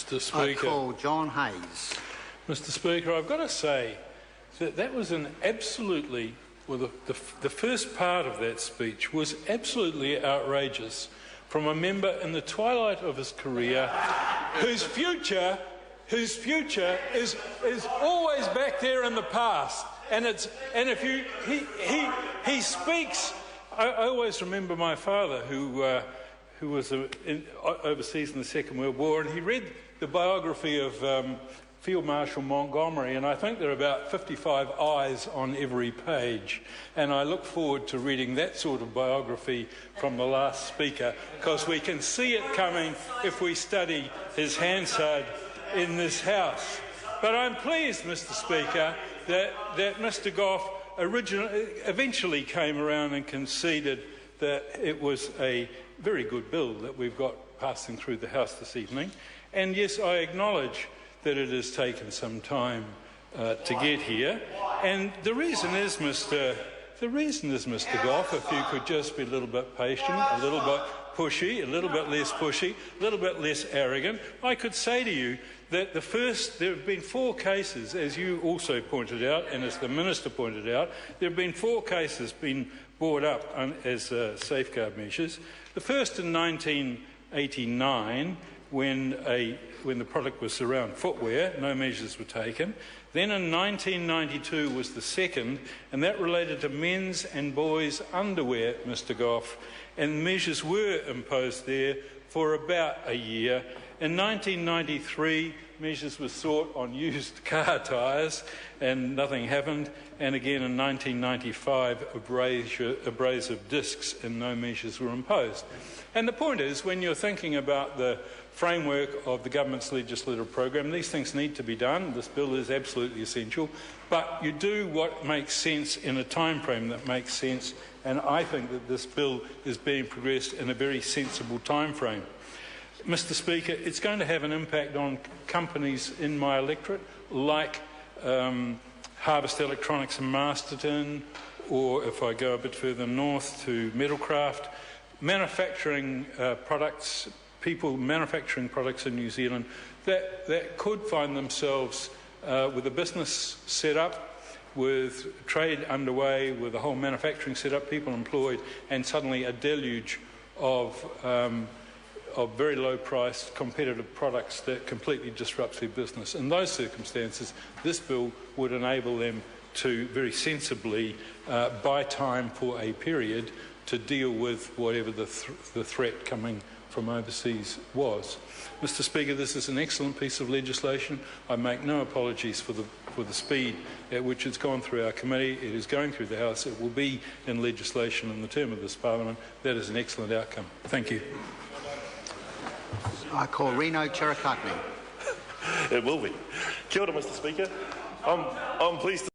Mr. Speaker. I call John Hayes. Mr. Speaker, I've got to say that that was an absolutely, well, the first part of that speech was absolutely outrageous from a member in the twilight of his career whose future is always back there in the past. And if he speaks, I always remember my father who was overseas in the Second World War, and he read the biography of Field Marshal Montgomery, and I think there are about 55 eyes on every page, and I look forward to reading that sort of biography from the last speaker, because we can see it coming if we study his Hansard in this House. But I'm pleased, Mr. Speaker, that Mr. Goff eventually came around and conceded that it was a very good bill that we've got passing through the House this evening. And yes, I acknowledge that it has taken some time to get here. And the reason is, Mr. Goff, if you could just be a little bit patient, a little bit pushy, a little bit less pushy, a little bit less arrogant, I could say to you that there have been 4 cases, as you also pointed out, and as the Minister pointed out, there have been 4 cases been brought up as safeguard measures. The first in 1989, when the product was around footwear, no measures were taken. Then in 1992 was the second, and that related to men's and boys' underwear, Mr. Goff, and measures were imposed there for about a year. In 1993, measures were sought on used car tyres, and nothing happened. And again in 1995, abrasive discs, and no measures were imposed. And the point is, when you're thinking about the framework of the government's legislative program, these things need to be done. This bill is absolutely essential, but you do what makes sense in a time frame that makes sense, and I think that this bill is being progressed in a very sensible time frame. Mr. Speaker, it's going to have an impact on companies in my electorate, like Harvest Electronics in Masterton, or if I go a bit further north to Metalcraft, manufacturing products, people manufacturing products in New Zealand that could find themselves with a business set up, with trade underway, with a whole manufacturing set up, people employed, and suddenly a deluge of very low-priced competitive products that completely disrupts their business. In those circumstances, this bill would enable them to very sensibly buy time for a period to deal with whatever the threat coming from overseas was. Mr. Speaker, this is an excellent piece of legislation. I make no apologies for the speed at which it's gone through our committee. It is going through the House. It will be in legislation in the term of this Parliament. That is an excellent outcome. Thank you. I call Reno Cherokee. It will be. Kia ora, Mr. Speaker. I'm pleased to